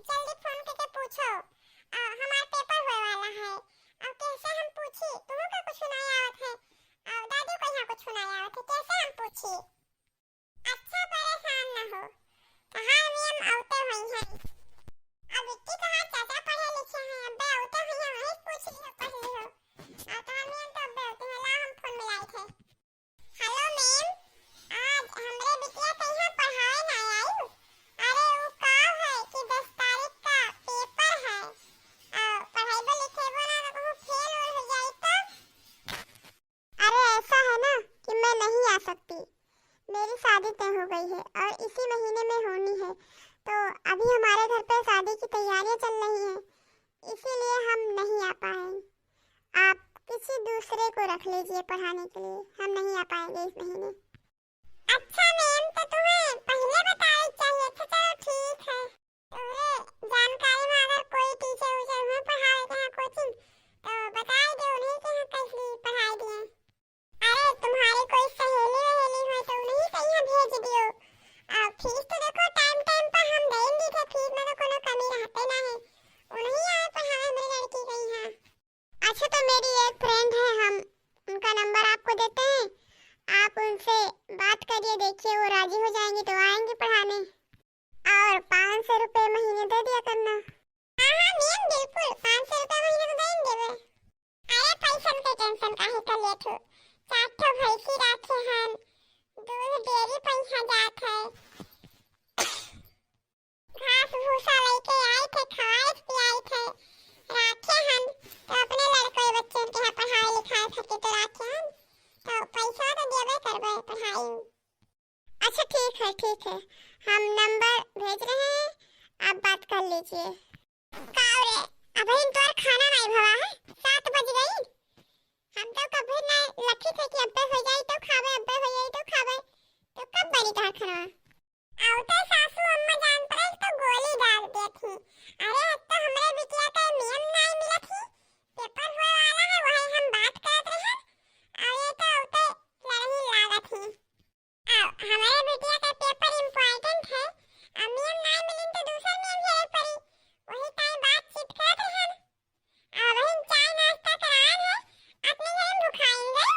जल्दी फोन करके पूछो। हमारा पेपर होए वाला है। अब कैसे हम पूछी? तुम्हें का कुछ सुनाया आवत है? दादी को यहाँ कुछ सुनाया आवत है, कैसे हम पूछी? अच्छा परेशान न हो, कहाँ हम औते हुई हैं। अब इतनी कहाँ चाचा पढ़े लिखे हैं, अब्बे औते हुई हैं, वही पूछ लियो पढ़ लियो। तो हम तो अब्बे होते हैं, ला हम फोन मिलाए थे। हेलो मैम, आज हमरे बिटिया कहीं पढ़ाए ना आई। अरे वो का है कि 10 तारीख का पेपर है, पढ़ाई लिखेबो ना तो कहूँ फेल हो जाए तो। अरे ऐसा है ना कि मैं नहीं आ सकती, मेरी शादी तय हो गई है और इसी महीने में होनी है। तो अभी हमारे घर पे शादी की तैयारियां चल रही हैं, इसीलिए हम नहीं आ पाएंगे। आप किसी दूसरे को रख लीजिए पढ़ाने के लिए, हम नहीं आ पाएंगे इस महीने। अच्छा मैम, तो तुम्हें पहले बताना चाहिए था। चलो ठीक है, तुम्हारे जानकारी में अगर कोई टीचर उचर में पढ़ाए के हैं कोचिंग, तो बता दो उन्हें कि हम कैसे पढ़ाई दिए। अरे तुम्हारी कोई सहेली वहेली हो तो उन्हें कहीं भेज दियो। फीस तो देखो टाइम टाइम पर हम देंगे थे, फीस में तो कोनो कमी रहते ना है। उन्हें आए पढ़ाए हमारी लड़की के यहाँ। अच्छा तो मेरी एक फ्रेंड है, हम उनका नंबर आपको देते हैं, आप उनसे बात करिए, देखिए वो राजी हो जाएंगी तो आएंगे पढ़ाने। और 500 रुपए महीने दे दिया करना। हाँ हाँ मैम बिल्कुल, 500 रुपए महीने तो देंगे वे। अरे पैसन के टेंशन काहे कर ले थो, 4 ठो भैंसी राखे हन, दूध डेयरी पैसा जात है, घास भूसा लेके आए थे, खवाए पियाए थे, राखे हन। तो अपने लड़के बच्चे के यहाँ पढ़ाई लिखाई थे तो राखे हन, तो पैसा तो देवे करबे पढ़ाई। अच्छा ठीक है, हम नंबर भेज रहे हैं, आप बात कर लीजिए। काऊ रे, अभी तोर खाना नहीं भवा है, 7 बज गई। हम तो कभी नहीं लखी थे कि अब्बे हो जाए तो खावे, अब्बे हो जाए तो खावे, तो कब बनी तोर खाना? औते सासू अम्मा जान पर तो गोली डाल दी थी। अरे तो हमरे बिटिया का नियम नहीं मिला थी, पेपर हुए वाला है वही हम बात करत रहे, और ये तो औते लड़ही लागत थी। हमारे बिटिया का पेपर इम्पोर्टेंट है, अब नियम नहीं मिली तो दूसरा नियम है पड़ी, वही टाइम बातचीत करत रहे। वही चाय नाश्ता कराए है, अपने घर भुखाएंगे।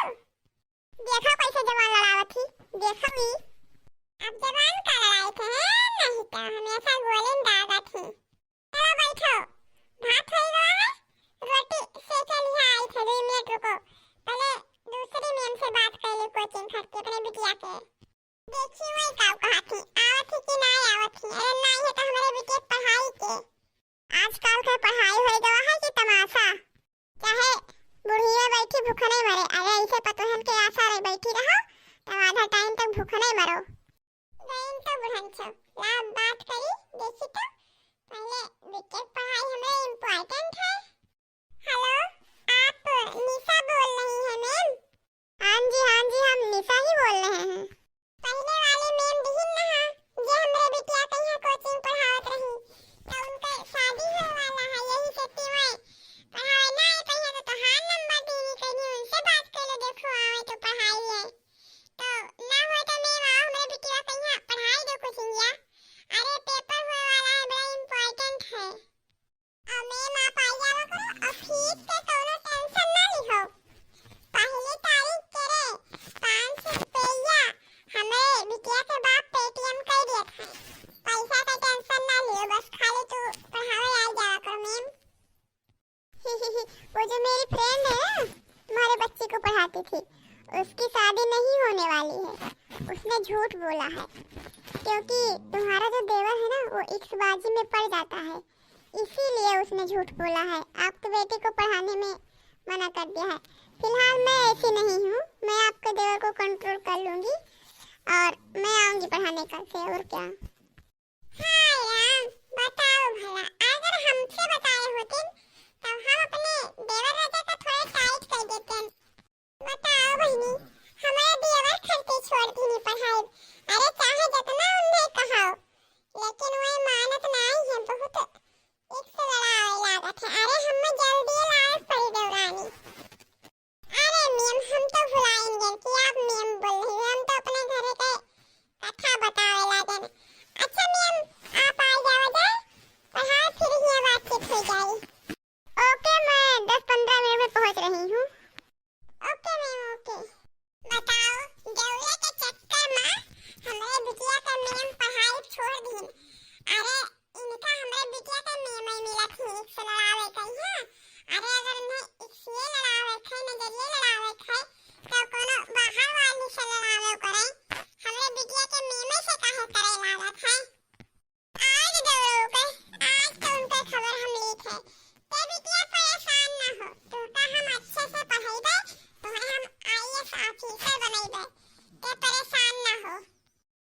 देखो कैसे जवान लड़ावत थी, देखो ही अब जवान का लड़ाई थे, नहीं तो हमेशा गोली दागा थी। चलो बैठो, भात हो गया है, रोटी सेके लिया आई थे, 2 मिनट रुको, पहले दूसरी मैम से बात कर ली कोचिंग खट के अपने बिटिया के। देखिए वही काऊ कहा थी, आवत थी कि नहीं आवत थी? अरे नहीं है तो हमारे बिटिया पढ़ाई के, आजकल का पढ़ाई हो गया है कि तमाशा, चाहे बुढ़िया बैठी भूखा नहीं मरे। अरे ऐसे पतोहन के आशा रे बैठी रहो तो आधा टाइम तक भूखा नहीं मरो। नहीं तो बुढ़न छो, ला बात करी, देखी तो पहले विकेट पढ़ाई हमें इम्पोर्टेंट है। हेलो, आप निशा बोल रही हैं मैम? हाँ जी हम निशा ही बोल रहे हैं। पहले वाली मैम दिहिन ना, जे हमरे बिटिया के यहाँ कोचिंग पढ़ावत रही, तो उनका शादी होने वाला है, यही सेती में पढ़ाई ना आए कहीं तो हां नंबर देनी कहीं उनसे बात कर लो, देखो आवे तो पढ़ाई है, तो ना हो तो मैम आओ हमरे बिटिया के यहाँ पढ़ाई दो कोचिंग या। अरे पेपर होने वाला है, बड़ा इम्पोर्टेंट है, और मैम आप आ जावा करो, और फीस के कोनो टेंशन ना लिहो। पहली तारीख के रे 500 रुपया हमें बिटिया के बाप पेटीएम कर दिया था, पैसा का टेंशन ना लियो, बस खाली तू पढ़ावे आ जावा करो मैम। वो जो मेरी फ्रेंड है तुम्हारे बच्चे को पढ़ाती थी, उसकी शादी नहीं होने वाली है, उसने झूठ बोला है, क्योंकि तुम्हारा जो देवर है ना वो इक्सबाजी में पड़ जाता है, इसीलिए उसने झूठ बोला है, आपके बेटे को पढ़ाने में मना कर दिया है। फिलहाल मैं ऐसी नहीं हूँ, मैं आपके देवर को कंट्रोल कर लूंगी और मैं आऊंगी पढ़ाने कल से, और क्या। हाँ यार बताओ भला, अगर हमसे बताए होते तो हम अपने देवर राजा को थोड़ा टाइट कर देते। बताओ बहनी, हमारे देवर खर्चे छोड़ दी नहीं पढ़ाई, अरे चाहे जितना उन्हें कहो, लेकिन वो मानत नहीं है, बहुत एक से लड़ाई लागत है। अरे हम जल्दी लायक पड़ी देवरानी। अरे मैम हम तो भुलाएंगे कि आप मैम बोल रही हो, हम तो अपने घर के कथा बतावे लागन। एक से लड़ावे कहीं है। अरे अगर ने एक से लड़ावे खे नजरिए लड़ावे खे तो कोनो बाहर वाली से लड़ावे करे। हमरे बिटिया के मीमे से काहे करे लागत है। आज दौड़ो के आज तो उनके खबर हम ली थे। ते बिटिया परेशान ना हो, तो का हम अच्छे से पढ़ाई दे, तुम्हें हम आईएएस ऑफिसर बनाई दे। ते परेशान ना हो।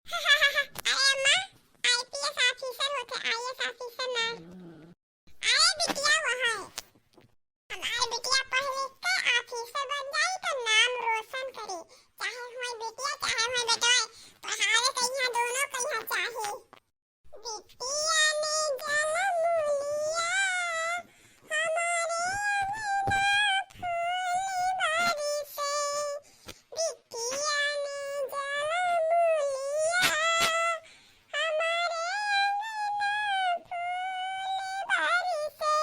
अरे अम्मा आईपीएस ऑफिसर होते आईएएस ऑफिसर ना। अरे बिटिया वहाँ हमारी बिटिया पढ़ लिख के ऑफिसर बन जाए तो नाम रोशन करे। चाहे हमारी बिटिया चाहे हमारे बेटा पढ़ाए कहीं दोनों कहीं चाहे। बिटिया ने जन्म लिया हमारे फूल बारी से। बिटिया ने जन्म लिया हमारे फूल बारी से।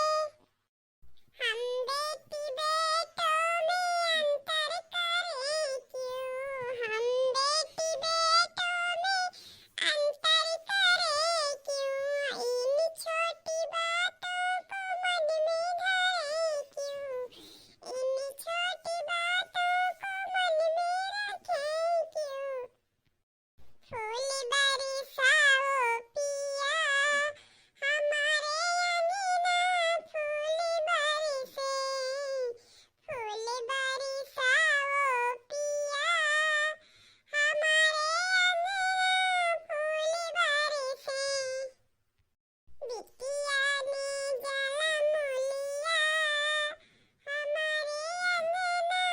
हम बेटी बेटों में अंतर करें क्यों। हम बेटी बेटों में अंतर करें क्यों। इन छोटी बातों को मन में धरें क्यों। इन छोटी बातों को मन में रखें क्यों। फूल बरसाओ पिया हमारे अंगना फूल बरसे। फूल बरसाओ पिया हमारे अंगना फूल बरसे। बिटिया ने जन्म लिया हमारे अंगना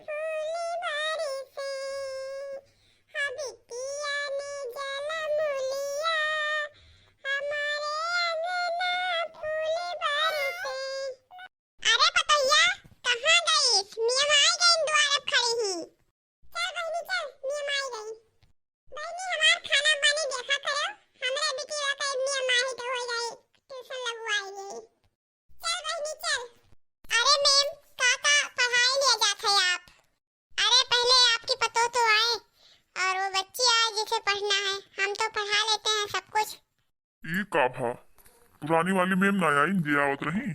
फूल बरसे। हाँ बिटिया ने जन्म लिया हमारे अंगना फूल बरसे। अरे पतैया कहाँ गई? मियाँ आई गई द्वार पर खड़ी ही। चल बहनी चल मियाँ आई गई। बहनी हमार खाना पानी देखा करो। हमरे बिटिया का मियाँ आई तो हो जाए ट्यूशन लगवाई गई। चल बहनी चल। अरे मैम काका पढ़ाई ले जाते हैं आप। अरे पहले आपकी पतो तो आए और वो बच्ची आए जिसे पढ़ना है। हम तो पढ़ा लेते हैं सब कुछ। ई का भा पुरानी वाली मैम ना आई जे आवत रही।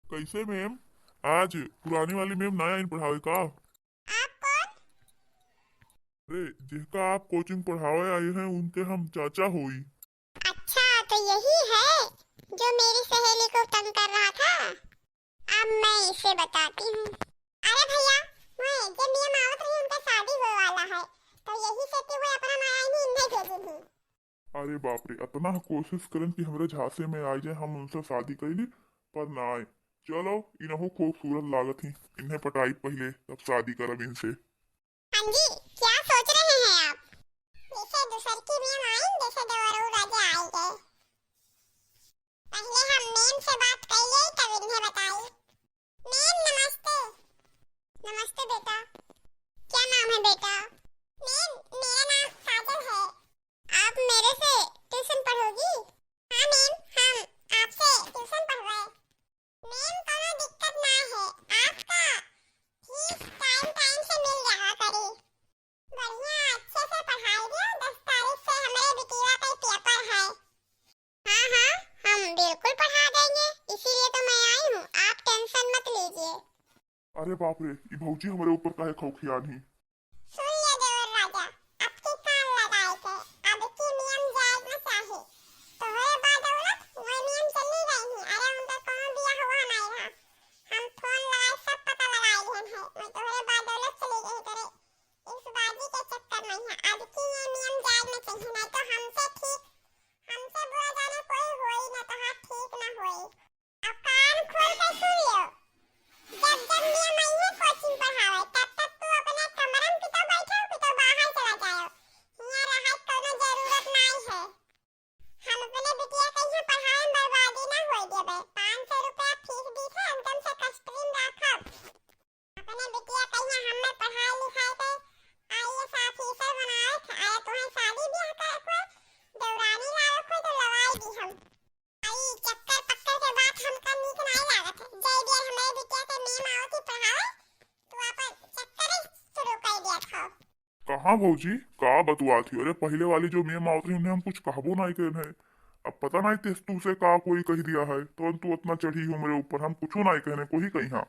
कैसे मैम आज पुरानी वाली मैम ना आई पढ़ावे का? आप कौन? अरे जिसका आप कोचिंग पढ़ावे आए हैं उनके हम चाचा होई। अच्छा तो यही है जो मेरी सहेली को तंग कर रहा था। अब मैं इसे बताती हूँ। अरे भैया वही जब मियाँ आवत रही उनका शादी होने वाला है तो यही से कि वो अपना माया ही इन्हें भेजी थी। अरे बाप रे इतना कोशिश करन कि हमरे झांसे में आ जाए हम उनसे शादी कैली पर ना आए। चलो इनहु खूबसूरत लागत ही इन्हें पटाई पहले तब शादी करब इनसे। हाँ जी क्या सोच रहे हैं आप? जैसे दूसर की मियाँ आई जैसे देवरू राजा आए गए। पहले हम मैम से बात कर ले तब इन्हें बताई। मैम नमस्ते। नमस्ते बेटा। क्या नाम है बेटा? मैम मेरा नाम काजल है। आप मेरे से ट्यूशन पढ़ोगी? हाँ मैम हम आपसे ट्यूशन पढ़वाए। मैम कोनो दिक्कत ना है आपका फीस टाइम टाइम से मिल जाया करे। बढ़िया अच्छे से पढ़ाई दियो। 10 तारीख से हमारे बिटिया का पेपर है। हाँ हाँ हम बिल्कुल पढ़ा देंगे इसीलिए तो मैं आई हूँ। आप टेंशन मत लीजिए। अरे बाप रे ई भौजी हमारे ऊपर काहे खौखियान ही। सुन ले देवर राजा आपके कान लगाए थे। अब की नियम जायज न चाहे तो होए बादौलत वो नियम चली गई ही। अरे उनका कोनो बिया हुआ नहीं रहा। हम फोन लगाए सब पता लगाए हैं मैं तो होए बादौलत चली गई करे। इस बाजी के चक्कर में है। अब की ये नियम जायज न चाहिए नहीं तो हमसे बुरा जाने कोई होई न तो हाथ ठीक न होई। अब कान खोल कर सुन लियो। जब जब नियम आई है कोचिंग पढ़ावे तब तक तू अपने कमरे में पितो बैठो पितो बाहर चला जाओ। यहाँ रहे कोनो जरूरत नहीं है। हम अपने बिटिया के यहाँ पढ़ाए में बर्बादी ना होई देबे। 500 रुपया फीस दी है एकदम से कस्टरीन राखब। अपने बिटिया के यहाँ हमें पढ़ाई लिखाई के आईएएस ऑफिसर बनाए थे। आया तुम्हें शादी ब्याह करे कोई दौरानी लाओ कोई तो लवाई दी हम। आई चक्कर पक्कर के बात हमका नीक नहीं लागत है। जय बिया हमारे बिटिया के मैम आवती पढ़ावे तू अपन चक्कर शुरू कर दिया था। कहाँ भौजी का बतुआ थी? अरे पहले वाली जो मैम आवत रही उन्हें हम कुछ कहबो नहीं करे हैं। अब पता नहीं तू से का कोई कह दिया है तो तू उतना चढ़ी हो मेरे ऊपर, हम कुछ नहीं कहने को ही कही। हाँ